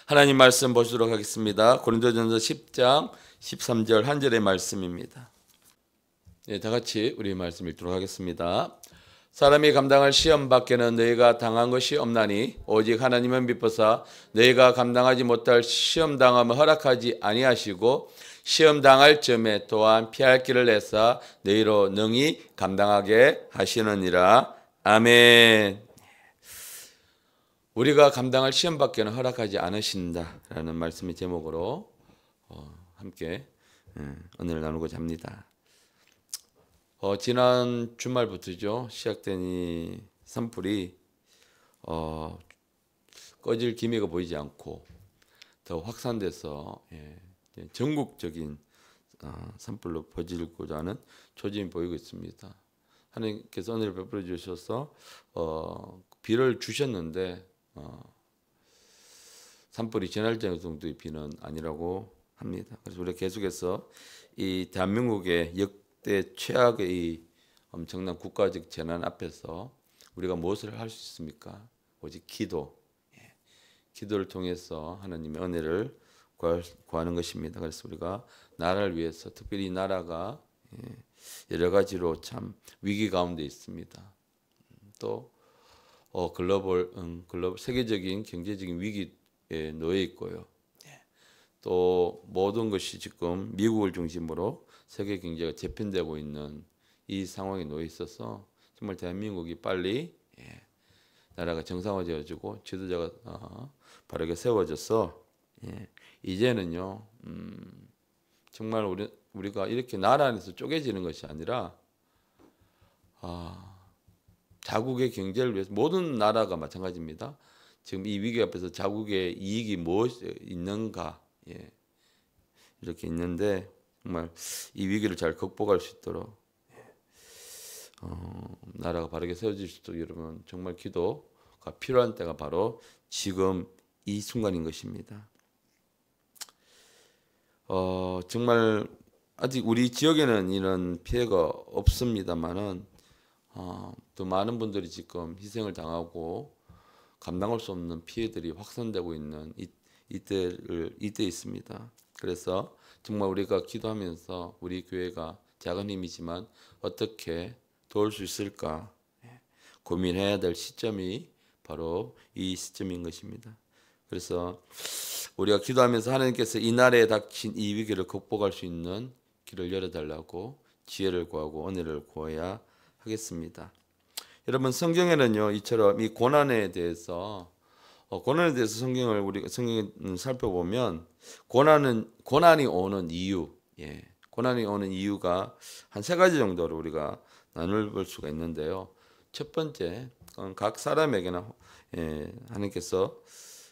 하나님 말씀 보시도록 하겠습니다. 고린도전서 10장 13절 한 절의 말씀입니다. 네, 다 같이 우리 말씀 읽도록 하겠습니다. 사람이 감당할 시험 밖에는 너희가 당한 것이 없나니 오직 하나님은 미쁘사 너희가 감당하지 못할 시험 당함을 허락하지 아니하시고 시험 당할 점에 또한 피할 길을 내사 너희로 능히 감당하게 하시느니라. 아멘. 우리가 감당할 시험 밖에는 허락하지 않으신다라는 말씀의 제목으로 함께 은혜를 나누고자 합니다. 지난 주말부터죠, 시작된 이 산불이 꺼질 기미가 보이지 않고 더 확산돼서 전국적인 산불로 퍼지고자 하는 조짐이 보이고 있습니다. 하나님께서 은혜를 베풀어 주셔서 비를 주셨는데 산불이 전할 정도의 비는 아니라고 합니다. 그래서 우리가 계속해서 이 대한민국의 역대 최악의 이 엄청난 국가적 재난 앞에서 우리가 무엇을 할 수 있습니까? 오직 기도, 기도를 통해서 하나님의 은혜를 구하는 것입니다. 그래서 우리가 나라를 위해서, 특별히 이 나라가 여러 가지로 참 위기 가운데 있습니다. 또 글로벌 세계적인 경제적인 위기에 놓여 있고요. 또 모든 것이 지금 미국을 중심으로 세계 경제가 재편되고 있는 이 상황에 놓여 있어서 정말 대한민국이 빨리 나라가 정상화되어지고 지도자가 바르게 세워져서 이제는요 정말 우리가 이렇게 나라 안에서 쪼개지는 것이 아니라 자국의 경제를 위해서 모든 나라가 마찬가지입니다. 지금 이 위기 앞에서 자국의 이익이 무엇이 있는가 이렇게 있는데 정말 이 위기를 잘 극복할 수 있도록 나라가 바르게 세워질 수 있도록 여러분 정말 기도가 필요한 때가 바로 지금 이 순간인 것입니다. 정말 아직 우리 지역에는 이런 피해가 없습니다만은 또 많은 분들이 지금 희생을 당하고 감당할 수 없는 피해들이 확산되고 있는 이때 있습니다. 그래서 정말 우리가 기도하면서 우리 교회가 작은 힘이지만 어떻게 도울 수 있을까 고민해야 될 시점이 바로 이 시점인 것입니다. 그래서 우리가 기도하면서 하나님께서 이 나라에 닥친 이 위기를 극복할 수 있는 길을 열어달라고 지혜를 구하고 은혜를 구해야 하겠습니다. 여러분 성경에는요 이처럼 이 고난에 대해서 성경을 우리가 살펴보면 고난이 오는 이유, 고난이 오는 이유가 한 세 가지 정도로 우리가 나눌 수가 있는데요. 첫 번째, 각 사람에게나 하나님께서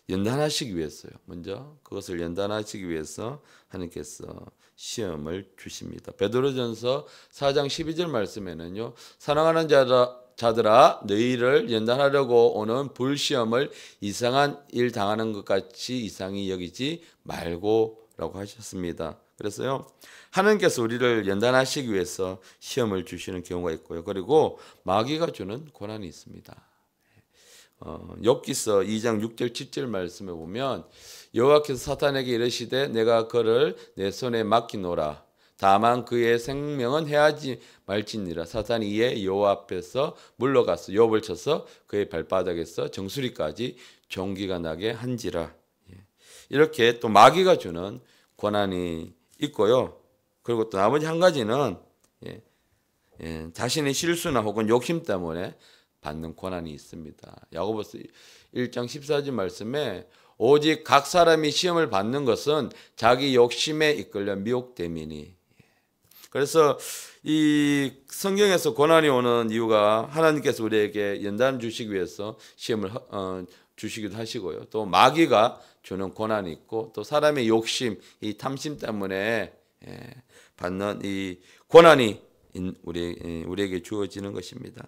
연단하시기 위해서요. 먼저 그것을 연단하시기 위해서 하나님께서 시험을 주십니다. 베드로전서 4장 12절 말씀에는요. 사랑하는 자들아 너희를 연단하려고 오는 불시험을 이상한 일 당하는 것 같이 이상히 여기지 말고라고 하셨습니다. 그래서요. 하나님께서 우리를 연단하시기 위해서 시험을 주시는 경우가 있고요. 그리고 마귀가 주는 고난이 있습니다. 욥기서 2장 6절 7절 말씀에 보면 여호와께서 사탄에게 이르시되 내가 그를 내 손에 맡기노라 다만 그의 생명은 해하지 말지니라. 사탄이 이에 여호와 앞에서 물러가서 욥을 쳐서 그의 발바닥에서 정수리까지 종기가 나게 한지라. 이렇게 또 마귀가 주는 고난이 있고요. 그리고 또 나머지 한 가지는 자신의 실수나 혹은 욕심 때문에 받는 고난이 있습니다. 야고보서 1장 14절 말씀에 오직 각 사람이 시험을 받는 것은 자기 욕심에 이끌려 미혹됨이니. 그래서 이 성경에서 고난이 오는 이유가 하나님께서 우리에게 연단 주시기 위해서 시험을 주시기도 하시고요. 또 마귀가 주는 고난이 있고 또 사람의 욕심, 이 탐심 때문에 받는 이 고난이 우리에게 주어지는 것입니다.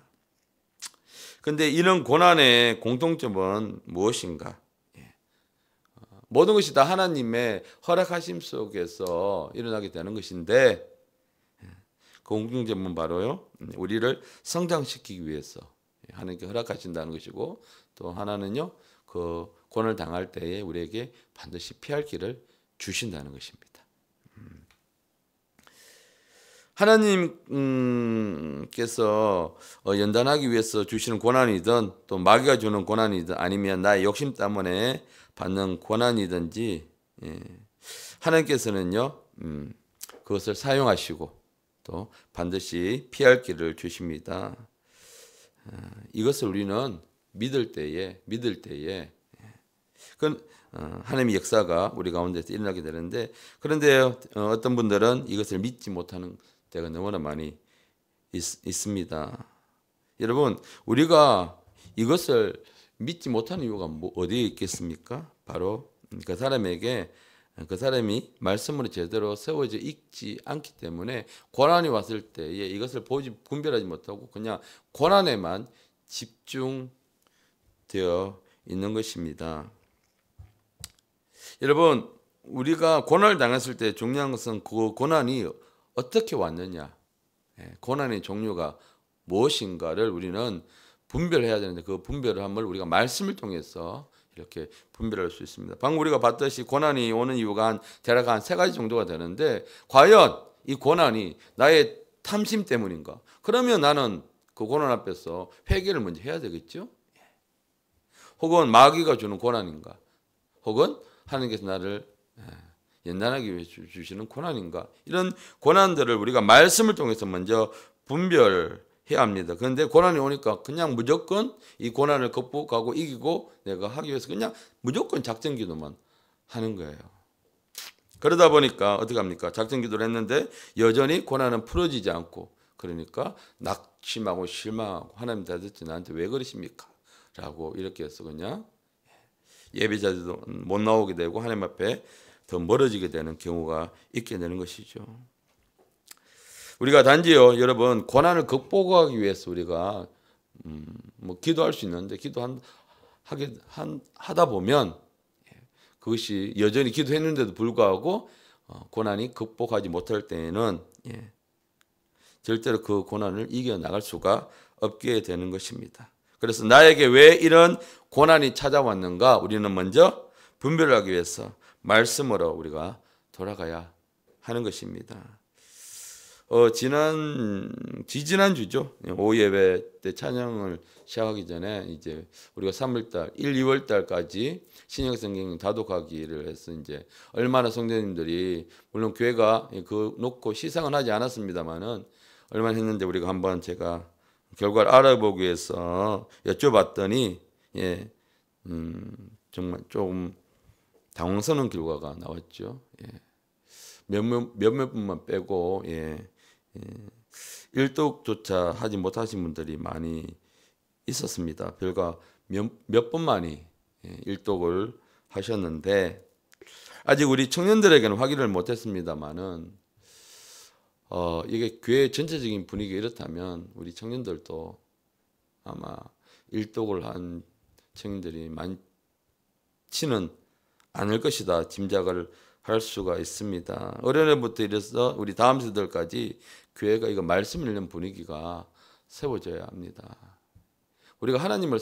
그런데 이런 고난의 공통점은 무엇인가? 모든 것이 다 하나님의 허락하심 속에서 일어나게 되는 것인데 그 공통점은 바로요. 우리를 성장시키기 위해서 하나님께 허락하신다는 것이고 또 하나는요. 그 고난을 당할 때에 우리에게 반드시 피할 길을 주신다는 것입니다. 하나님께서 연단하기 위해서 주시는 고난이든 또 마귀가 주는 고난이든 아니면 나의 욕심 때문에 받는 고난이든지 하나님께서는요 그것을 사용하시고 또 반드시 피할 길을 주십니다. 이것을 우리는 믿을 때에 그건 하나님의 역사가 우리 가운데서 일어나게 되는데, 그런데 어떤 분들은 이것을 믿지 못하는 때가 너무나 많이 있습니다. 여러분, 우리가 이것을 믿지 못하는 이유가 어디에 있겠습니까? 바로 그 사람에게 그 사람이 말씀으로 제대로 세워져 있지 않기 때문에 고난이 왔을 때에 이것을 분별하지 못하고 그냥 고난에만 집중되어 있는 것입니다. 여러분, 우리가 고난을 당했을 때 중요한 것은 그 고난이 어떻게 왔느냐, 고난의 종류가 무엇인가를 우리는 분별해야 되는데, 그 분별을 함을 우리가 말씀을 통해서 이렇게 분별할 수 있습니다. 방금 우리가 봤듯이 고난이 오는 이유가 대략 한 3가지 정도가 되는데, 과연 이 고난이 나의 탐심 때문인가? 그러면 나는 그 고난 앞에서 회개를 먼저 해야 되겠죠? 혹은 마귀가 주는 고난인가? 혹은 하나님께서 나를 연단하기 위해 주시는 고난인가? 이런 고난들을 우리가 말씀을 통해서 먼저 분별해야 합니다. 그런데 고난이 오니까 그냥 무조건 이 고난을 극복하고 이기고 내가 하기 위해서 그냥 무조건 작전 기도만 하는 거예요. 그러다 보니까 어떻게 합니까? 작전 기도를 했는데 여전히 고난은 풀어지지 않고, 그러니까 낙심하고 실망하고 하나님 도대체 나한테 왜 그러십니까? 라고 이렇게 해서 그냥 예배자들도 못 나오게 되고 하나님 앞에 더 멀어지게 되는 경우가 있게 되는 것이죠. 우리가 단지요, 여러분, 고난을 극복하기 위해서 우리가 뭐 기도할 수 있는데 하다 보면 그것이 여전히 기도했는데도 불구하고 고난이 극복하지 못할 때에는 절대로 그 고난을 이겨나갈 수가 없게 되는 것입니다. 그래서 나에게 왜 이런 고난이 찾아왔는가, 우리는 먼저 분별하기 위해서 말씀으로 우리가 돌아가야 하는 것입니다. 지지난주죠. 오후 예배 때 찬양을 시작하기 전에 이제 우리가 3월달, 1, 2월달까지 신약 성경 다독하기를 해서 이제 얼마나 성도님들이, 물론 교회가 그 놓고 시상은 하지 않았습니다만은 얼마나 했는데 우리가 한번 제가 결과를 알아보기 위해서 여쭤봤더니 정말 조금 당황스러운 결과가 나왔죠. 몇몇 분만 빼고 일독조차 하지 못하신 분들이 많이 있었습니다. 별과 몇 분만이 일독을 하셨는데, 아직 우리 청년들에게는 확인을 못했습니다만은 이게 교회 전체적인 분위기가 이렇다면 우리 청년들도 아마 일독을 한 청년들이 많지는 않을 것이다 짐작을 할 수가 있습니다. 어린애부터 이래서 우리 다음 세대까지 교회가 이거 말씀 읽는 분위기가 세워져야 합니다. 우리가 하나님을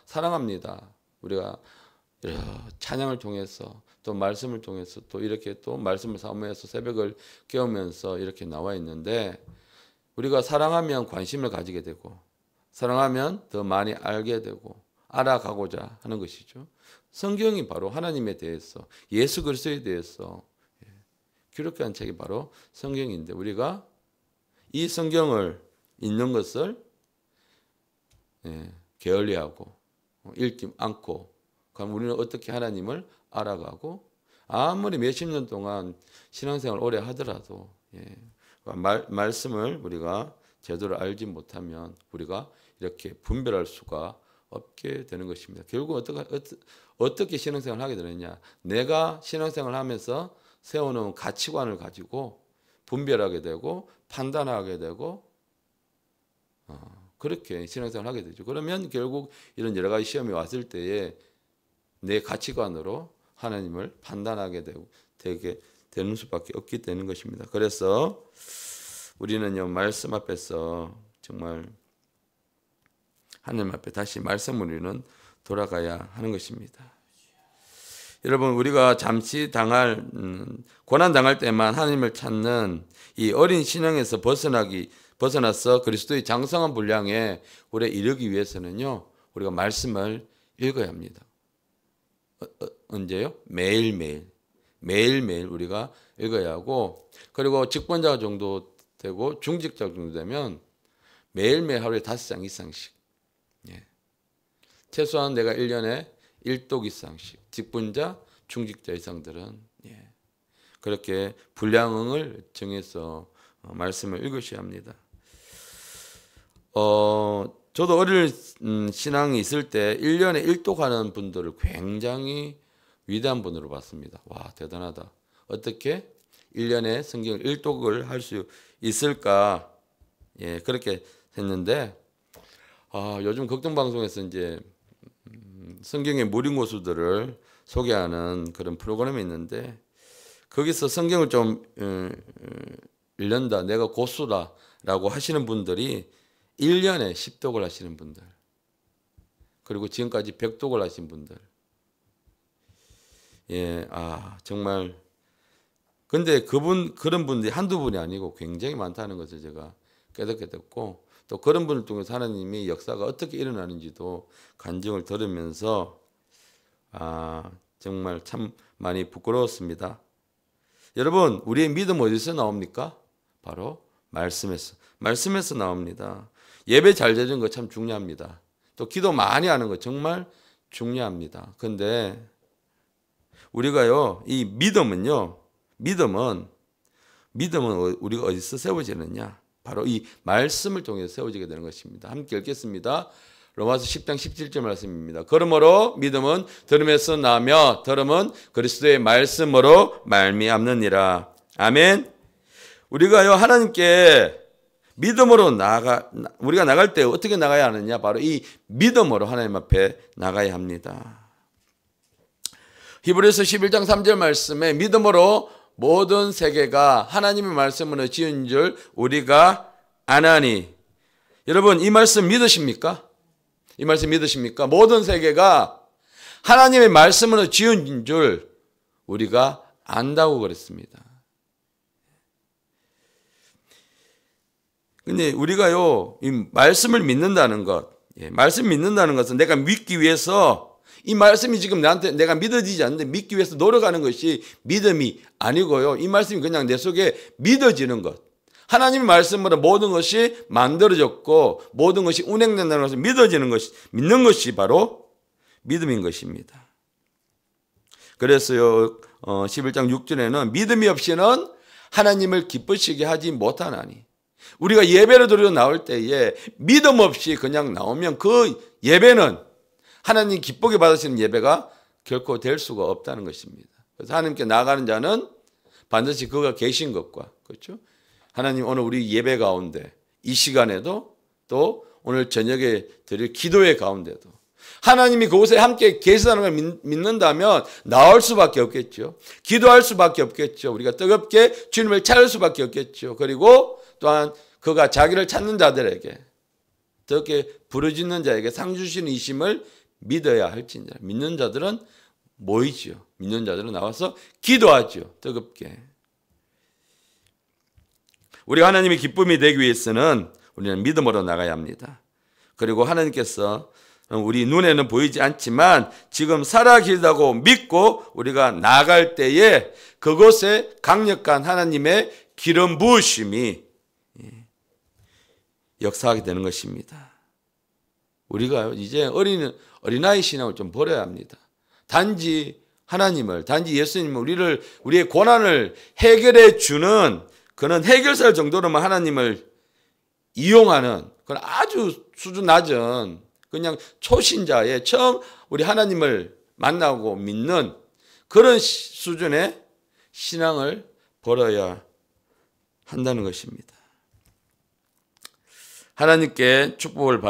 사랑합니다. 우리가 찬양을 통해서 또 말씀을 통해서 또 이렇게 또 말씀을 사모해서 새벽을 깨우면서 이렇게 나와 있는데, 우리가 사랑하면 관심을 가지게 되고 사랑하면 더 많이 알게 되고 알아가고자 하는 것이죠. 성경이 바로 하나님에 대해서, 예수 그리스도에 대해서 기록한 책이 바로 성경인데, 우리가 이 성경을 읽는 것을 게을리하고 읽지 않고, 그럼 우리는 어떻게 하나님을 알아가고, 아무리 몇십 년 동안 신앙생활을 오래 하더라도 말씀을 우리가 제대로 알지 못하면 우리가 이렇게 분별할 수가 없게 되는 것입니다. 결국 어떻게 신앙생활을 하게 되느냐, 내가 신앙생활을 하면서 세워놓은 가치관을 가지고 분별하게 되고 판단하게 되고 그렇게 신앙생활을 하게 되죠. 그러면 결국 이런 여러 가지 시험이 왔을 때에 내 가치관으로 하나님을 판단하게 되게 되는 수밖에 없게 되는 것입니다. 그래서 우리는요, 말씀 앞에서 정말 하나님 앞에 다시 말씀으로는 돌아가야 하는 것입니다. 여러분 우리가 잠시 당할 고난 당할 때만 하나님을 찾는 이 어린 신앙에서 벗어나서 그리스도의 장성한 분량에 우리가 이르기 위해서는요. 우리가 말씀을 읽어야 합니다. 언제요? 매일매일 우리가 읽어야 하고, 그리고 직분자 정도 되고 중직자 정도 되면 매일매일 하루에 5장 이상씩, 최소한 내가 1년에 1독 이상씩, 직분자, 중직자 이상들은 그렇게 분량을 정해서 말씀을 읽으셔야 합니다. 저도 어릴 신앙이 있을 때 1년에 1독 하는 분들을 굉장히 위대한 분으로 봤습니다. 와, 대단하다. 어떻게 1년에 성경을 1독을 할 수 있을까? 그렇게 했는데, 요즘 걱정방송에서 이제 성경의 무림고수들을 소개하는 그런 프로그램이 있는데, 거기서 성경을 좀 읽는다, 내가 고수다라고 하시는 분들이 1년에 10독을 하시는 분들, 그리고 지금까지 100독을 하신 분들, 정말. 근데 그런 분들이 한두 분이 아니고 굉장히 많다는 것을 제가 깨닫게 됐고, 또 그런 분을 통해서 하나님이 역사가 어떻게 일어나는지도 간증을 들으면서 정말 참 많이 부끄러웠습니다. 여러분, 우리의 믿음 어디서 나옵니까? 바로 말씀에서 나옵니다. 예배 잘 드리는 거 참 중요합니다. 또 기도 많이 하는 거 정말 중요합니다. 근데 우리가요, 이 믿음은 우리가 어디서 세워지느냐? 바로 이 말씀을 통해서 세워지게 되는 것입니다. 함께 읽겠습니다. 로마서 10장 17절 말씀입니다. 그러므로 믿음은 들음에서 나며 들음은 그리스도의 말씀으로 말미암느니라. 아멘. 우리가요, 하나님께 믿음으로 우리가 나갈 때 어떻게 나가야 하느냐? 바로 이 믿음으로 하나님 앞에 나가야 합니다. 히브리서 11장 3절 말씀에 믿음으로 모든 세계가 하나님의 말씀으로 지은 줄 우리가 아나니. 여러분, 이 말씀 믿으십니까? 이 말씀 믿으십니까? 모든 세계가 하나님의 말씀으로 지은 줄 우리가 안다고 그랬습니다. 근데 우리가요, 이 말씀을 믿는다는 것, 말씀 믿는다는 것은 내가 믿기 위해서, 이 말씀이 지금 나한테 내가 믿어지지 않는데 믿기 위해서 노력하는 것이 믿음이 아니고요. 이 말씀이 그냥 내 속에 믿어지는 것. 하나님의 말씀으로 모든 것이 만들어졌고 모든 것이 운행된다는 것을 믿는 것이 바로 믿음인 것입니다. 그래서요, 11장 6절에는 믿음이 없이는 하나님을 기쁘시게 하지 못하나니. 우리가 예배를 드리러 나올 때에 믿음 없이 그냥 나오면 그 예배는 하나님 기쁘게 받으시는 예배가 결코 될 수가 없다는 것입니다. 그래서 하나님께 나아가는 자는 반드시 그가 계신 것과, 그렇죠? 하나님 오늘 우리 예배 가운데 이 시간에도 또 오늘 저녁에 드릴 기도회 가운데도 하나님이 그곳에 함께 계시다는 걸 믿는다면 나올 수밖에 없겠죠. 기도할 수밖에 없겠죠. 우리가 뜨겁게 주님을 찾을 수밖에 없겠죠. 그리고 또한 그가 자기를 찾는 자들에게, 뜨겁게 부르짖는 자에게 상 주시는 이심을 믿어야 할지니라. 믿는 자들은 모이죠. 믿는 자들은 나와서 기도하죠. 뜨겁게. 우리가 하나님의 기쁨이 되기 위해서는 우리는 믿음으로 나가야 합니다. 그리고 하나님께서 우리 눈에는 보이지 않지만 지금 살아계시다고 믿고 우리가 나갈 때에 그곳에 강력한 하나님의 기름 부으심이 역사하게 되는 것입니다. 우리가 이제 어린아이 신앙을 좀 버려야 합니다. 단지 예수님을 우리의 고난을 해결해 주는 그런 해결사 정도로만 하나님을 이용하는 그런 아주 수준 낮은 그냥 초신자의 처음 우리 하나님을 만나고 믿는 그런 수준의 신앙을 버려야 한다는 것입니다. 하나님께 축복을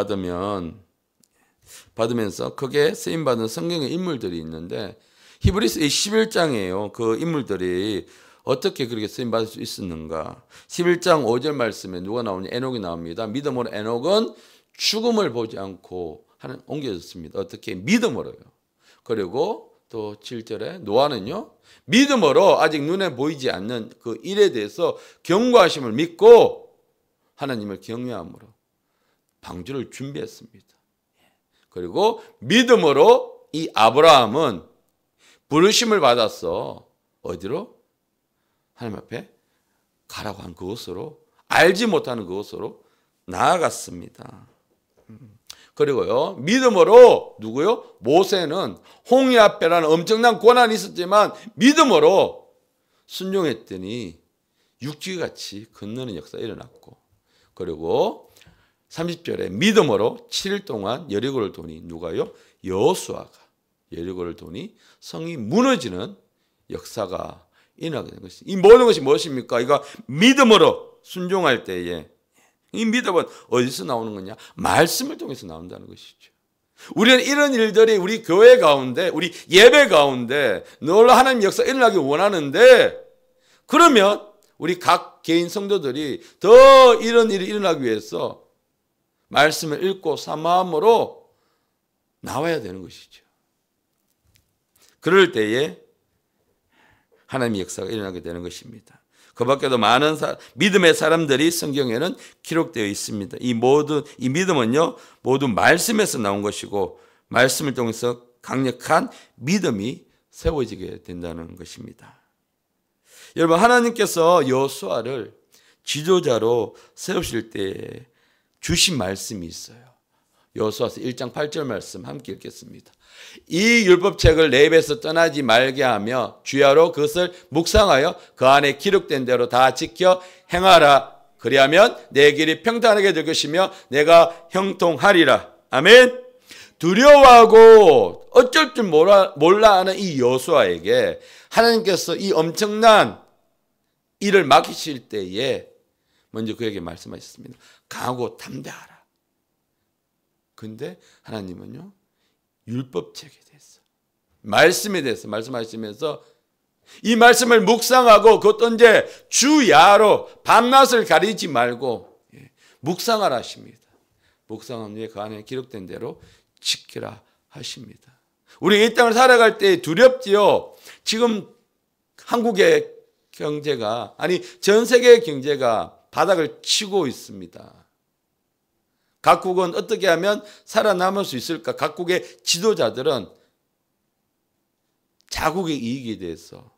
받으면서 크게 쓰임받은 성경의 인물들이 있는데 히브리서 11장이에요. 그 인물들이 어떻게 그렇게 쓰임받을 수 있었는가. 11장 5절 말씀에 누가 나오냐? 에녹이 나옵니다. 믿음으로 에녹은 죽음을 보지 않고 옮겨졌습니다. 어떻게? 믿음으로요. 그리고 또 7절에 노아는요, 믿음으로 아직 눈에 보이지 않는 그 일에 대해서 경고하심을 믿고 하나님을 경외함으로 방주를 준비했습니다. 그리고 믿음으로 이 아브라함은 부르심을 받았어. 어디로? 하나님 앞에 가라고 한 그곳으로, 알지 못하는 그곳으로 나아갔습니다. 그리고요, 믿음으로 누구요? 모세는 홍해 앞에라는 엄청난 고난이 있었지만 믿음으로 순종했더니 육지같이 건너는 역사가 일어났고, 그리고 30절에 믿음으로 7일 동안 여리고를 도니 누가요? 여호수아가 여리고를 도니 성이 무너지는 역사가 일어나게 된 것이, 이 모든 것이 무엇입니까? 이거 믿음으로 순종할 때에, 이 믿음은 어디서 나오는 거냐? 말씀을 통해서 나온다는 것이죠. 우리는 이런 일들이 우리 교회 가운데, 우리 예배 가운데 놀라 하나님 역사 일어나기 원하는데, 그러면 우리 각 개인 성도들이 더 이런 일이 일어나기 위해서 말씀을 읽고 사모함으로 나와야 되는 것이죠. 그럴 때에 하나님의 역사가 일어나게 되는 것입니다. 그 밖에도 많은 믿음의 사람들이 성경에는 기록되어 있습니다. 이 믿음은요, 모두 말씀에서 나온 것이고, 말씀을 통해서 강력한 믿음이 세워지게 된다는 것입니다. 여러분, 하나님께서 여호수아를 지도자로 세우실 때 주신 말씀이 있어요. 여호수아서 1장 8절 말씀 함께 읽겠습니다. 이 율법책을 내 입에서 떠나지 말게 하며 주야로 그것을 묵상하여 그 안에 기록된 대로 다 지켜 행하라. 그리하면 내 길이 평탄하게 될 것이며 내가 형통하리라. 아멘. 두려워하고 어쩔 줄 몰라 하는 이 여호수아에게 하나님께서 이 엄청난 일을 맡기실 때에 먼저 그에게 말씀하셨습니다. 강하고 담대하라. 근데 하나님은요, 율법책에 대해서, 말씀에 대해서 말씀하시면서 이 말씀을 묵상하고, 그것도 언제? 주야로 밤낮을 가리지 말고 묵상하라 하십니다. 묵상한 후에 그 안에 기록된 대로 지키라 하십니다. 우리 이 땅을 살아갈 때 두렵지요. 지금 한국의 경제가, 아니 전 세계의 경제가 바닥을 치고 있습니다. 각국은 어떻게 하면 살아남을 수 있을까? 각국의 지도자들은 자국의 이익에 대해서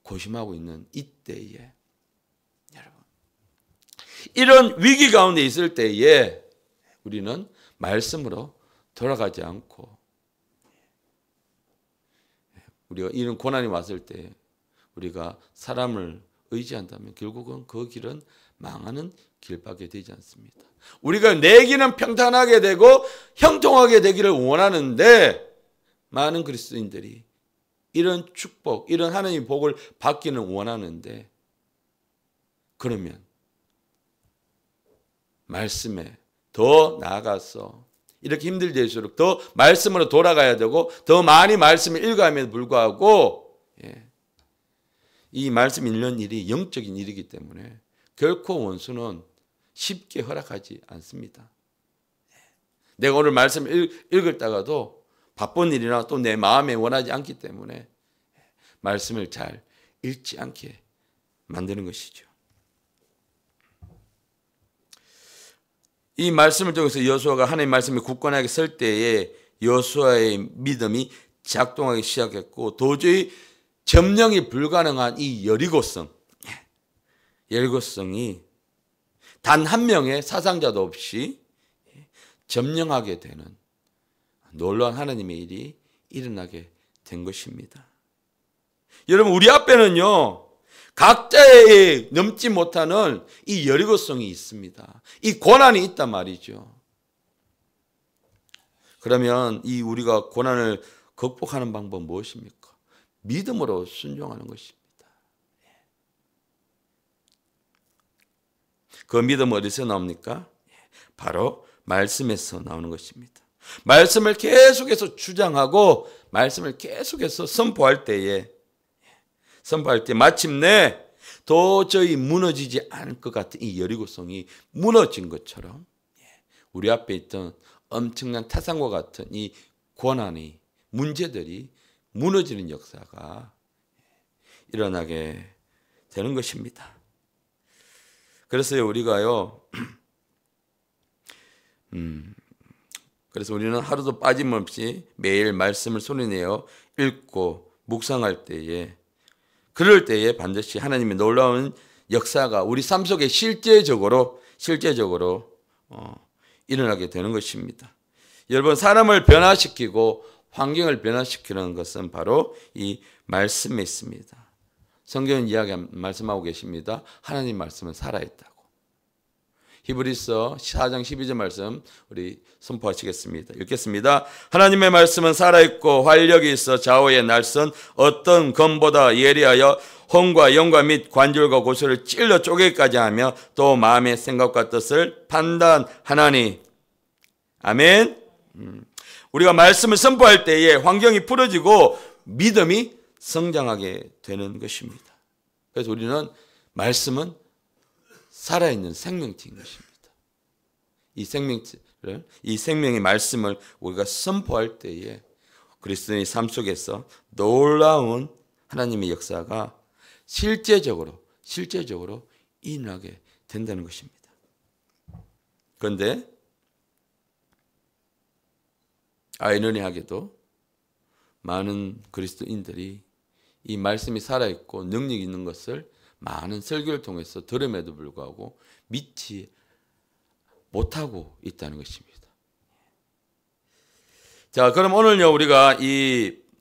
고심하고 있는 이때에, 여러분, 이런 위기 가운데 있을 때에 우리는 말씀으로 돌아가지 않고, 우리가 이런 고난이 왔을 때 우리가 사람을 의지한다면 결국은 그 길은 망하는 길밖에 되지 않습니다. 우리가 내 길은 평탄하게 되고 형통하게 되기를 원하는데, 많은 그리스도인들이 이런 축복, 이런 하나님의 복을 받기는 원하는데, 그러면 말씀에 더 나아가서 이렇게 힘들될수록 더 말씀으로 돌아가야 되고, 더 많이 말씀을 읽어함에도 불구하고 이 말씀 읽는 일이 영적인 일이기 때문에 결코 원수는 쉽게 허락하지 않습니다. 내가 오늘 말씀을 읽었다가도 바쁜 일이나 또 내 마음에 원하지 않기 때문에 말씀을 잘 읽지 않게 만드는 것이죠. 이 말씀을 통해서 여호수아가 하나님의 말씀에 굳건하게 설 때에 여호수아의 믿음이 작동하기 시작했고, 도저히 점령이 불가능한 이 여리고성이 단 한 명의 사상자도 없이 점령하게 되는 놀라운 하나님의 일이 일어나게 된 것입니다. 여러분, 우리 앞에는요, 각자의 넘지 못하는 이 여리고성이 있습니다. 이 고난이 있단 말이죠. 그러면 이 우리가 고난을 극복하는 방법은 무엇입니까? 믿음으로 순종하는 것입니다. 그 믿음은 어디서 나옵니까? 바로 말씀에서 나오는 것입니다. 말씀을 계속해서 주장하고 말씀을 계속해서 선포할 때 마침내 도저히 무너지지 않을 것 같은 이 여리고성이 무너진 것처럼 우리 앞에 있던 엄청난 타산과 같은 이 고난이 문제들이 무너지는 역사가 일어나게 되는 것입니다. 그래서 우리가요, 그래서 우리는 하루도 빠짐없이 매일 말씀을 손에내어 읽고 묵상할 때에, 그럴 때에 반드시 하나님의 놀라운 역사가 우리 삶 속에 실제적으로 일어나게 되는 것입니다. 여러분, 사람을 변화시키고 환경을 변화시키는 것은 바로 이 말씀에 있습니다. 성경은 말씀하고 계십니다. 하나님 말씀은 살아있다고. 히브리서 4장 12절 말씀 우리 선포하시겠습니다. 읽겠습니다. 하나님의 말씀은 살아있고 활력이 있어 좌우의 날선 어떤 검보다 예리하여 혼과 영과 및 관절과 고소를 찔러 쪼개기까지 하며 또 마음의 생각과 뜻을 판단하나니. 아멘. 우리가 말씀을 선포할 때에 환경이 풀어지고 믿음이 성장하게 되는 것입니다. 그래서 우리는 말씀은 살아있는 생명체인 것입니다. 이 생명의 말씀을 우리가 선포할 때에 그리스도인의 삶 속에서 놀라운 하나님의 역사가 실제적으로 일어나게 된다는 것입니다. 그런데 아이러니하게도 많은 그리스도인들이 이 말씀이 살아있고 능력이 있는 것을 많은 설교를 통해서 들음에도 불구하고 믿지 못하고 있다는 것입니다. 자, 그럼 오늘요 우리가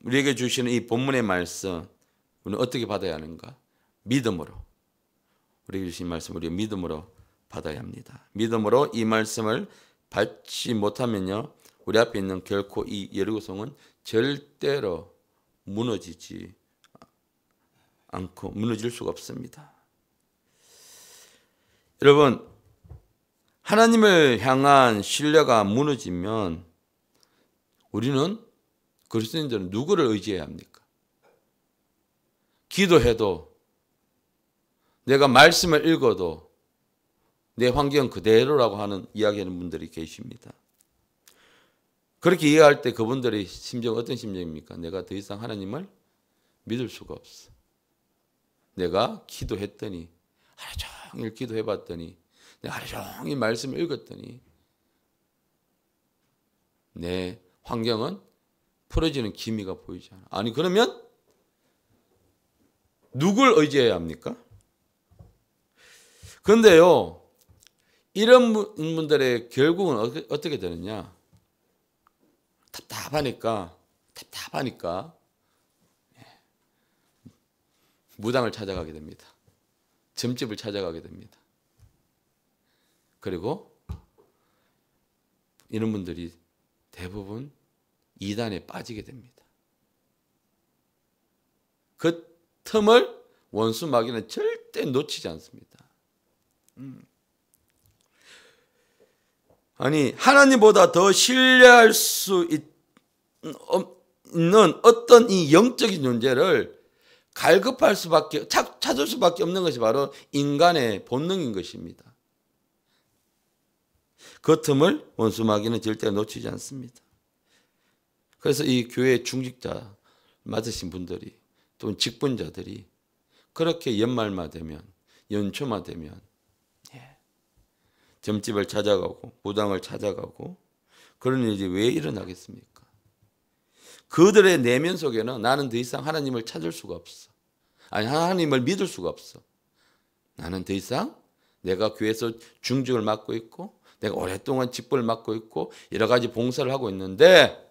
우리에게 주시는 이 본문의 말씀 우리는 어떻게 받아야 하는가? 믿음으로. 우리에게 주신 말씀 우리가 믿음으로 받아야 합니다. 믿음으로 이 말씀을 받지 못하면요 우리 앞에 있는 결코 이 여리고성은 절대로 무너지지 않고 무너질 수가 없습니다. 여러분, 하나님을 향한 신뢰가 무너지면 우리는 그리스도인들은 누구를 의지해야 합니까? 기도해도 내가 말씀을 읽어도 내 환경 그대로라고 하는 이야기하는 분들이 계십니다. 그렇게 이해할 때 그분들의 심정 어떤 심정입니까? 내가 더 이상 하나님을 믿을 수가 없어. 내가 기도했더니 하루 종일 기도해봤더니 내가 하루 종일 말씀을 읽었더니 내 환경은 풀어지는 기미가 보이지 않아. 아니 그러면 누굴 의지해야 합니까? 그런데요 이런 분들의 결국은 어떻게 되느냐? 답답하니까 무당을 찾아가게 됩니다. 점집을 찾아가게 됩니다. 그리고 이런 분들이 대부분 이단에 빠지게 됩니다. 그 틈을 원수 마귀는 절대 놓치지 않습니다. 아니 하나님보다 더 신뢰할 수 있는 어떤 이 영적인 존재를 갈급할 수밖에 찾을 수밖에 없는 것이 바로 인간의 본능인 것입니다. 그 틈을 원수 마귀는 절대 놓치지 않습니다. 그래서 이 교회 중직자 맞으신 분들이 또는 직분자들이 그렇게 연말만 되면 연초만 되면 점집을 찾아가고 무당을 찾아가고 그런 일이 왜 일어나겠습니까? 그들의 내면 속에는 나는 더 이상 하나님을 찾을 수가 없어. 아니 하나님을 믿을 수가 없어. 나는 더 이상 내가 교회에서 중직을 맡고 있고 내가 오랫동안 직분을 맡고 있고 여러 가지 봉사를 하고 있는데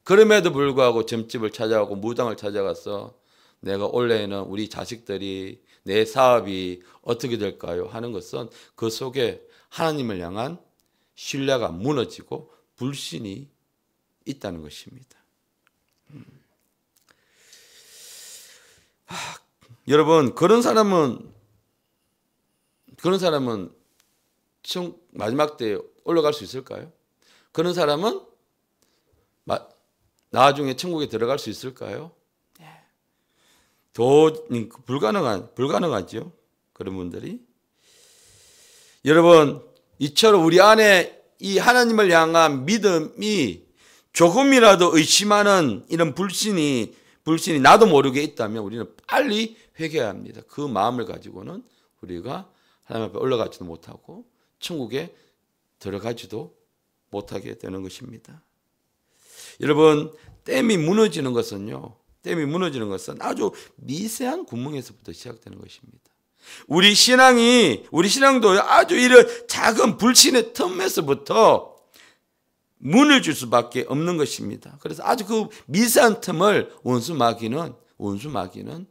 그럼에도 불구하고 점집을 찾아가고 무당을 찾아가서 내가 올해에는 우리 자식들이 내 사업이 어떻게 될까요? 하는 것은 그 속에 하나님을 향한 신뢰가 무너지고 불신이 있다는 것입니다. 여러분 그런 사람은 마지막 때에 올라갈 수 있을까요? 그런 사람은 나중에 천국에 들어갈 수 있을까요? 불가능하죠. 그런 분들이. 여러분, 이처럼 우리 안에 이 하나님을 향한 믿음이 조금이라도 의심하는 이런 불신이 나도 모르게 있다면 우리는 빨리 회개해야 합니다. 그 마음을 가지고는 우리가 하나님 앞에 올라가지도 못하고 천국에 들어가지도 못하게 되는 것입니다. 여러분, 댐이 무너지는 것은 아주 미세한 구멍에서부터 시작되는 것입니다. 우리 신앙도 아주 이런 작은 불신의 틈에서부터 문을 줄 수밖에 없는 것입니다. 그래서 아주 그 미세한 틈을 원수 마귀는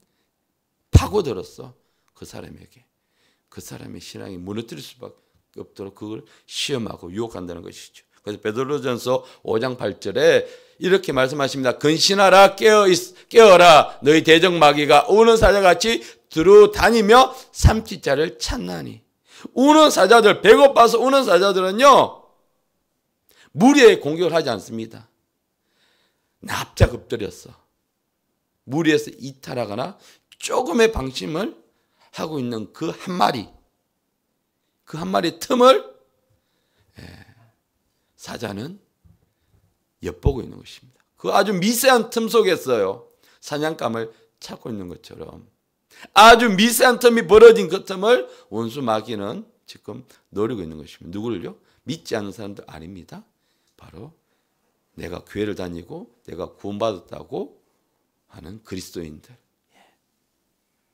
파고들었어. 그 사람에게. 그 사람의 신앙이 무너뜨릴 수밖에 없도록 그걸 시험하고 유혹한다는 것이죠. 그래서 베드로전서 5장 8절에 이렇게 말씀하십니다. 근신하라, 깨어라. 너희 대적 마귀가 우는 사자같이 두루 다니며 삼킬 자를 찾나니. 우는 사자들, 배고파서 우는 사자들은요, 무리에 공격을 하지 않습니다. 납작 엎드렸어. 무리에서 이탈하거나 조금의 방심을 하고 있는 그 한 마리 틈을 사자는 엿보고 있는 것입니다. 그 아주 미세한 틈 속에서요, 사냥감을 찾고 있는 것처럼 아주 미세한 틈이 벌어진 그 틈을 원수 마귀는 지금 노리고 있는 것입니다. 누구를요? 믿지 않는 사람들 아닙니다. 바로 내가 교회를 다니고 내가 구원받았다고 하는 그리스도인들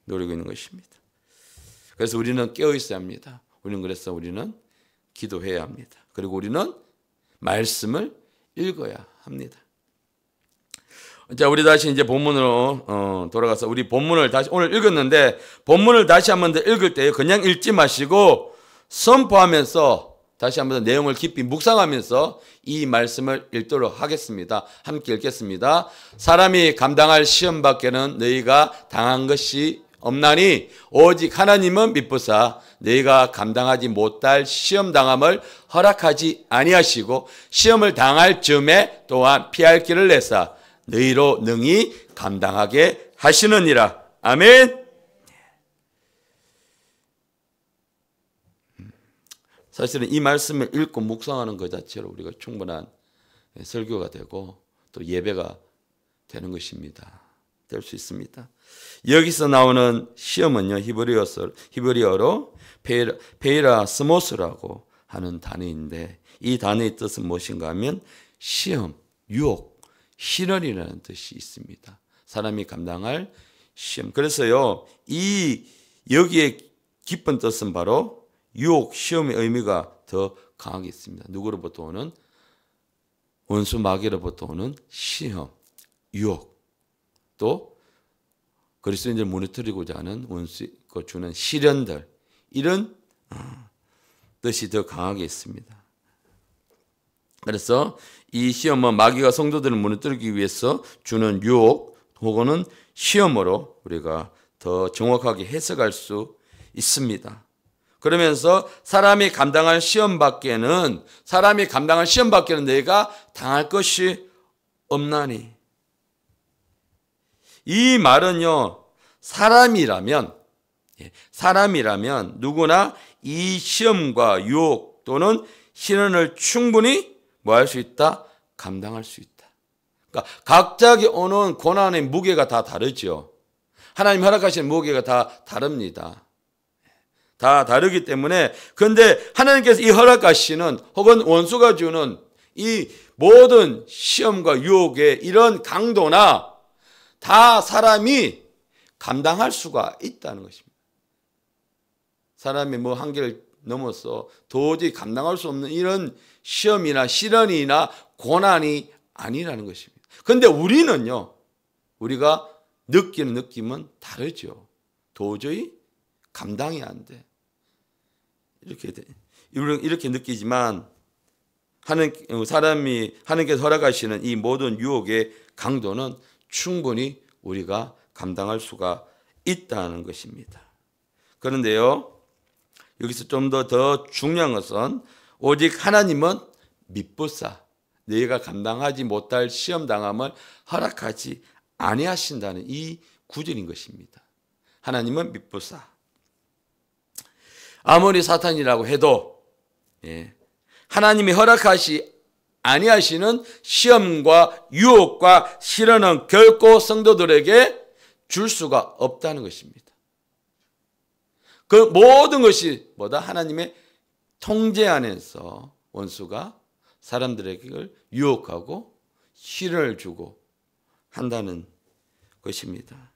노리고 있는 것입니다. 그래서 우리는 깨어 있어야 합니다. 우리는 기도해야 합니다. 그리고 우리는 말씀을 읽어야 합니다. 자, 우리 다시 이제 본문으로 돌아가서 우리 본문을 다시 오늘 읽었는데 본문을 다시 한 번 더 읽을 때 그냥 읽지 마시고 선포하면서 다시 한 번 더 내용을 깊이 묵상하면서 이 말씀을 읽도록 하겠습니다. 함께 읽겠습니다. 사람이 감당할 시험 밖에는 너희가 당한 것이 없나니 오직 하나님은 미쁘사 너희가 감당하지 못할 시험 당함을 허락하지 아니하시고 시험을 당할 즈음에 또한 피할 길을 내사 너희로 능히 감당하게 하시느니라. 아멘. 사실은 이 말씀을 읽고 묵상하는 것 자체로 우리가 충분한 설교가 되고 또 예배가 되는 것입니다. 될 수 있습니다. 여기서 나오는 시험은요, 히브리어로 페이라스모스라고 하는 단어인데 이 단어의 뜻은 무엇인가 하면 시험, 유혹, 시련이라는 뜻이 있습니다. 사람이 감당할 시험. 그래서요, 여기에 깊은 뜻은 바로 유혹, 시험의 의미가 더 강하게 있습니다. 누구로부터 오는? 원수 마귀로부터 오는 시험, 유혹, 또 그리스도인들 무너뜨리고자 하는 원수가 주는 시련들, 이런 뜻이 더 강하게 있습니다. 그래서 이 시험은 마귀가 성도들을 무너뜨리기 위해서 주는 유혹 혹은 시험으로 우리가 더 정확하게 해석할 수 있습니다. 그러면서 사람이 감당할 시험 밖에는 내가 당할 것이 없나니. 이 말은요, 사람이라면 누구나 이 시험과 유혹 또는 시련을 충분히 뭐 할 수 있다? 감당할 수 있다. 그러니까 각자에게 오는 고난의 무게가 다 다르죠. 하나님 허락하시는 무게가 다 다릅니다. 다 다르기 때문에, 근데 하나님께서 이 허락하시는 혹은 원수가 주는 이 모든 시험과 유혹의 이런 강도나 다 사람이 감당할 수가 있다는 것입니다. 사람이 뭐 한계를 넘어서 도저히 감당할 수 없는 이런 시험이나 시련이나 고난이 아니라는 것입니다. 그런데 우리는요, 우리가 느끼는 느낌은 다르죠. 도저히 감당이 안 돼. 이렇게 느끼지만 하나님께서 허락하시는 이 모든 유혹의 강도는 충분히 우리가 감당할 수가 있다는 것입니다. 그런데요, 여기서 좀 더 중요한 것은 오직 하나님은 미쁘사 너희가 감당하지 못할 시험 당함을 허락하지 아니하신다는 이 구절인 것입니다. 하나님은 미쁘사. 아무리 사탄이라고 해도 하나님이 허락하지 아니하시는 시험과 유혹과 시련은 결코 성도들에게 줄 수가 없다는 것입니다. 그 모든 것이 뭐다? 하나님의 통제 안에서 원수가 사람들에게 유혹하고 시련을 주고 한다는 것입니다.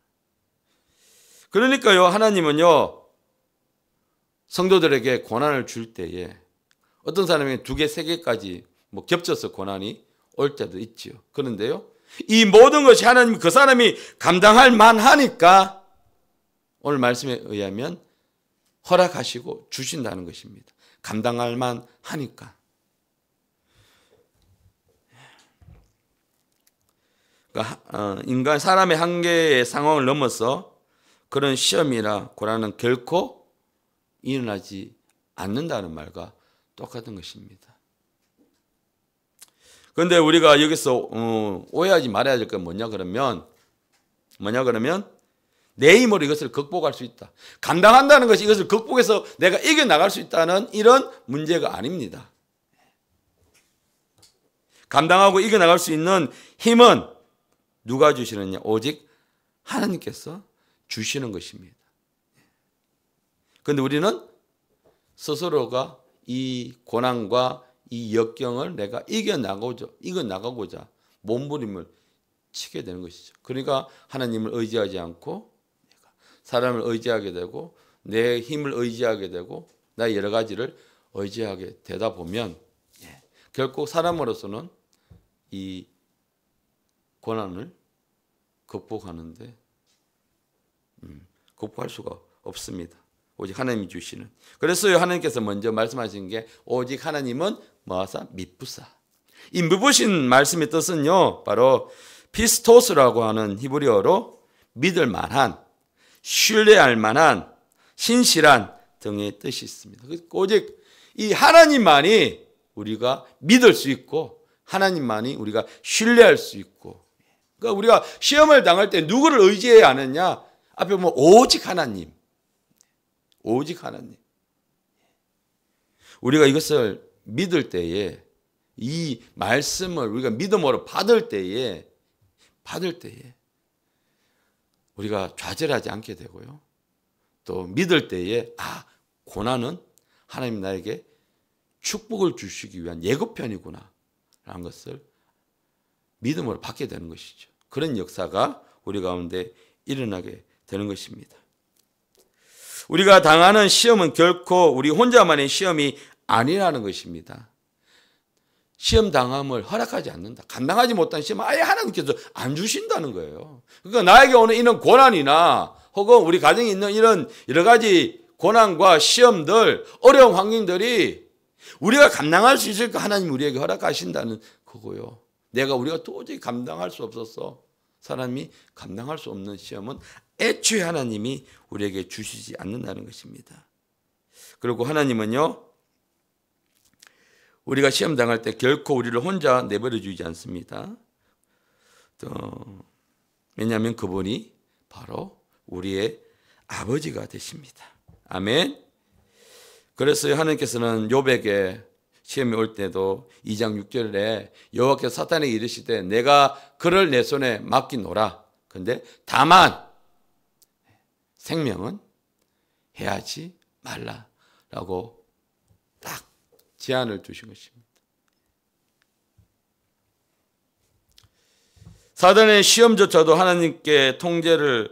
그러니까요, 하나님은요, 성도들에게 고난을 줄 때에 어떤 사람이 2개, 3개까지 겹쳐서 고난이 올 때도 있지요. 그런데요, 이 모든 것이 하나님 그 사람이 감당할 만하니까 오늘 말씀에 의하면 허락하시고 주신다는 것입니다. 감당할 만하니까. 그러니까 인간 사람의 한계의 상황을 넘어서 그런 시험이나 고난은 결코 일어나지 않는다는 말과 똑같은 것입니다. 그런데 우리가 여기서 오해하지 말아야 될 건 뭐냐 그러면 내 힘으로 이것을 극복할 수 있다. 감당한다는 것이 이것을 극복해서 내가 이겨나갈 수 있다는 이런 문제가 아닙니다. 감당하고 이겨나갈 수 있는 힘은 누가 주시느냐? 오직 하나님께서 주시는 것입니다. 그런데 우리는 스스로가 이 고난과 이 역경을 내가 이겨나가고자 몸부림을 치게 되는 것이죠. 그러니까 하나님을 의지하지 않고 사람을 의지하게 되고 내 힘을 의지하게 되고 나의 여러 가지를 의지하게 되다 보면 결국 사람으로서는 이 고난을 극복하는데 극복할 수가 없습니다. 오직 하나님이 주시는. 그래서 하나님께서 먼저 말씀하신 게 오직 하나님은 뭐하사? 미쁘사. 이 미쁘신 말씀의 뜻은요, 바로 피스토스라고 하는 히브리어로 믿을 만한, 신뢰할 만한, 신실한 등의 뜻이 있습니다. 오직 이 하나님만이 우리가 믿을 수 있고 하나님만이 우리가 신뢰할 수 있고, 그러니까 우리가 시험을 당할 때 누구를 의지해야 하느냐? 앞에 보면 오직 하나님. 오직 하나님. 우리가 이것을 믿을 때에 이 말씀을 우리가 믿음으로 받을 때에 우리가 좌절하지 않게 되고요. 또 믿을 때에 고난은 하나님 나에게 축복을 주시기 위한 예고편이구나 라는 것을 믿음으로 받게 되는 것이죠. 그런 역사가 우리 가운데 일어나게 되는 것입니다. 우리가 당하는 시험은 결코 우리 혼자만의 시험이 아니라는 것입니다. 시험 당함을 허락하지 않는다. 감당하지 못한 시험 아예 하나님께서 안 주신다는 거예요. 그러니까 나에게 오는 이런 고난이나 혹은 우리 가정에 있는 이런 여러 가지 고난과 시험들, 어려운 환경들이 우리가 감당할 수 있을까 하나님 우리에게 허락하신다는 거고요. 우리가 도저히 감당할 수 없어서 사람이 감당할 수 없는 시험은 애초에 하나님이 우리에게 주시지 않는다는 것입니다. 그리고 하나님은요, 우리가 시험 당할 때 결코 우리를 혼자 내버려 주지 않습니다. 왜냐하면 그분이 바로 우리의 아버지가 되십니다. 아멘. 그래서 하나님께서는 욥에게 시험이 올 때도 2장 6절에 여호와께서 사탄에게 이르시되 내가 그를 내 손에 맡기노라. 그런데 다만 생명은 해하지 말라라고 딱 제안을 주신 것입니다. 사단의 시험조차도 하나님께서 통제를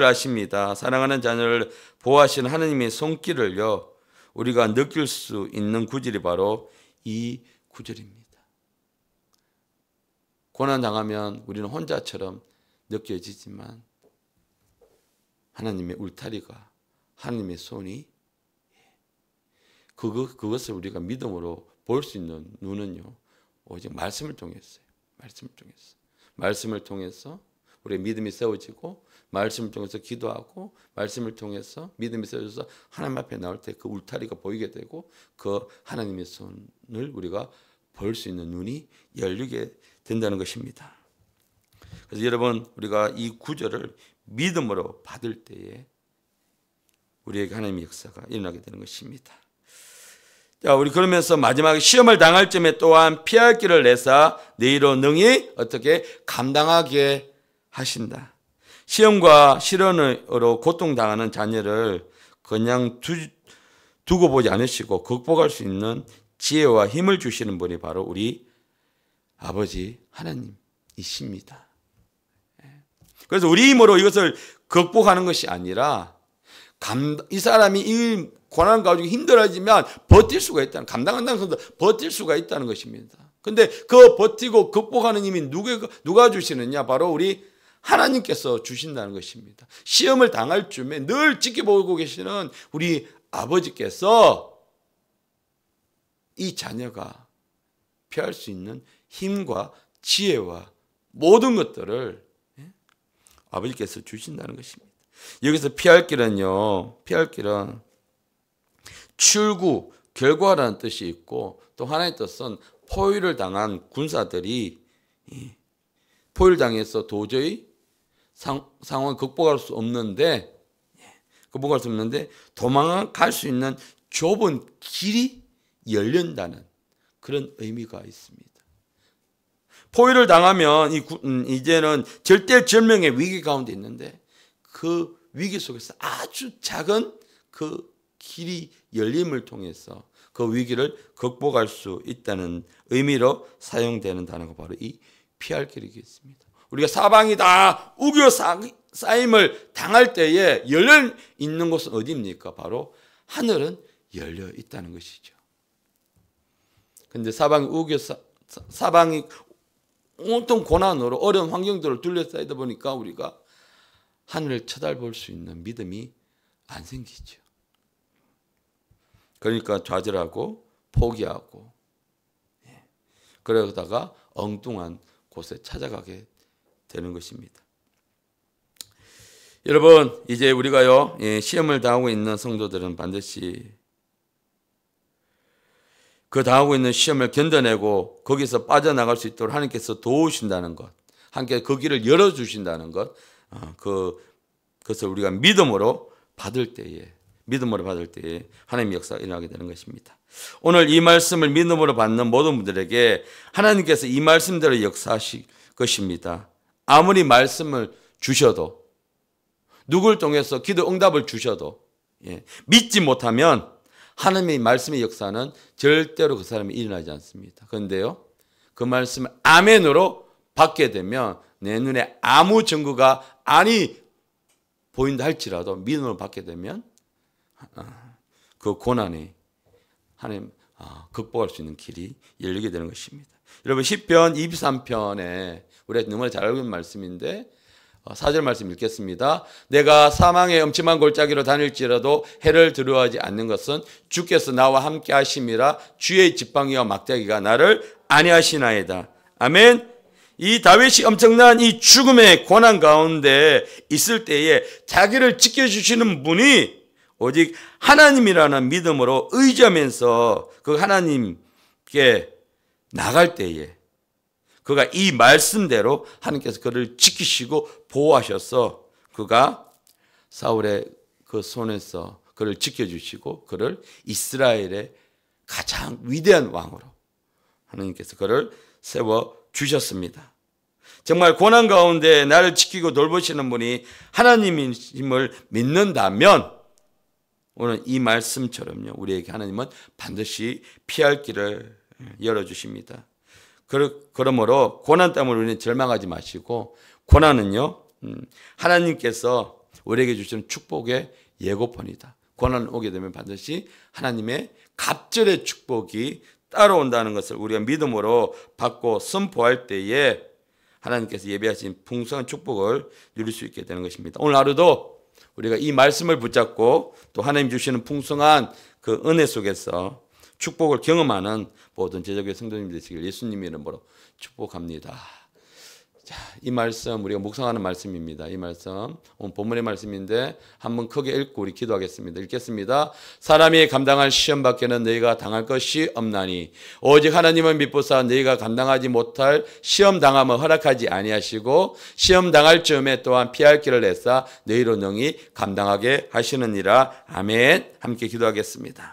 하십니다. 사랑하는 자녀를 보호하시는 하나님의 손길을요, 우리가 느낄 수 있는 구절이 바로 이 구절입니다. 고난당하면 우리는 혼자처럼 느껴지지만 하나님의 울타리가, 하나님의 손이, 그것을 우리가 믿음으로 볼 수 있는 눈은요, 오직 말씀을 통했어요. 말씀을 통해서 우리의 믿음이 세워지고, 말씀을 통해서 기도하고, 말씀을 통해서 믿음이 세워져서 하나님 앞에 나올 때 그 울타리가 보이게 되고, 그 하나님의 손을 우리가 볼 수 있는 눈이 열리게 된다는 것입니다. 그래서 여러분, 우리가 이 구절을 믿음으로 받을 때에 우리에게 하나님의 역사가 일어나게 되는 것입니다. 자, 우리 그러면서 마지막에 시험을 당할 점에 또한 피할 길을 내사 너희로 능히 어떻게 감당하게 하신다. 시험과 시련으로 고통당하는 자녀를 그냥 두고 보지 않으시고 극복할 수 있는 지혜와 힘을 주시는 분이 바로 우리 아버지 하나님이십니다. 그래서 우리 힘으로 이것을 극복하는 것이 아니라 이 사람이 이 고난을 가지고 힘들어지면 버틸 수가 있다는, 감당한다는 것도 버틸 수가 있다는 것입니다. 근데 그 버티고 극복하는 힘이 누가 주시느냐? 바로 우리 하나님께서 주신다는 것입니다. 시험을 당할 쯤에 늘 지켜보고 계시는 우리 아버지께서 이 자녀가 피할 수 있는 힘과 지혜와 모든 것들을 아버지께서 주신다는 것입니다. 여기서 피할 길은요, 피할 길은 출구, 결과라는 뜻이 있고 또 하나의 뜻은 포위를 당한 군사들이 포위를 당해서 도저히 상황을 극복할 수 없는데 도망갈 수 있는 좁은 길이 열린다는 그런 의미가 있습니다. 포위를 당하면 이제는 절대절명의 위기 가운데 있는데 그 위기 속에서 아주 작은 그 길이 열림을 통해서 그 위기를 극복할 수 있다는 의미로 사용되는 단어가 바로 이 피할 길이겠습니다. 우리가 사방이 다 우겨싸임을 당할 때에 열려 있는 곳은 어디입니까? 바로 하늘은 열려 있다는 것이죠. 그런데 사방이 온통 고난으로 어려운 환경들을 둘러싸이다 보니까 우리가 하늘을 쳐다볼 수 있는 믿음이 안 생기죠. 그러니까 좌절하고 포기하고 그러다가 엉뚱한 곳에 찾아가게 되는 것입니다. 여러분, 이제 우리가요, 시험을 당하고 있는 성도들은 반드시 그 당하고 있는 시험을 견뎌내고 거기서 빠져나갈 수 있도록 하나님께서 도우신다는 것, 함께 그 길을 열어주신다는 것, 그것을 우리가 믿음으로 받을 때에 하나님의 역사가 일어나게 되는 것입니다. 오늘 이 말씀을 믿음으로 받는 모든 분들에게 하나님께서 이 말씀대로 역사하실 것입니다. 아무리 말씀을 주셔도, 누구를 통해서 기도 응답을 주셔도 믿지 못하면 하나님의 말씀의 역사는 절대로 그 사람이 일어나지 않습니다. 그런데요, 그 말씀을 아멘으로 받게 되면 내 눈에 아무 증거가 아니 보인다 할지라도 믿음으로 받게 되면 그 고난이 하나님 극복할 수 있는 길이 열리게 되는 것입니다. 여러분, 시편 23편에 우리가 너무나 잘 알고 있는 말씀인데 4절 말씀 읽겠습니다. 내가 사망의 엄침한 골짜기로 다닐지라도 해를 두려워하지 않는 것은 주께서 나와 함께 하심이라. 주의 지팡이와 막대기가 나를 안위하시나이다. 아멘. 이 다윗이 엄청난 이 죽음의 고난 가운데 있을 때에 자기를 지켜주시는 분이 오직 하나님이라는 믿음으로 의지하면서 그 하나님께 나갈 때에 그가 이 말씀대로 하나님께서 그를 지키시고 보호하셔서 그가 사울의 그 손에서 그를 지켜주시고 그를 이스라엘의 가장 위대한 왕으로 하나님께서 그를 세워주셨습니다. 정말 고난 가운데 나를 지키고 돌보시는 분이 하나님임을 믿는다면 오늘 이 말씀처럼요, 우리에게 하나님은 반드시 피할 길을 열어주십니다. 그러므로 고난 때문에 우리는 절망하지 마시고, 고난은요, 하나님께서 우리에게 주시는 축복의 예고편이다. 고난 오게 되면 반드시 하나님의 갑절의 축복이 따라온다는 것을 우리가 믿음으로 받고 선포할 때에 하나님께서 예비하신 풍성한 축복을 누릴 수 있게 되는 것입니다. 오늘 하루도 우리가 이 말씀을 붙잡고 또 하나님 주시는 풍성한 그 은혜 속에서 축복을 경험하는 모든 제자교회 성도님 되시길 예수님 이름으로 축복합니다. 자, 이 말씀 우리가 묵상하는 말씀입니다. 이 말씀 오늘 본문의 말씀인데 한번 크게 읽고 우리 기도하겠습니다. 읽겠습니다. 사람이 감당할 시험 밖에는 너희가 당할 것이 없나니 오직 하나님은 믿보사 너희가 감당하지 못할 시험 당함을 허락하지 아니하시고 시험 당할 즈음에 또한 피할 길을 내사 너희로 능히 감당하게 하시느니라. 아멘. 함께 기도하겠습니다.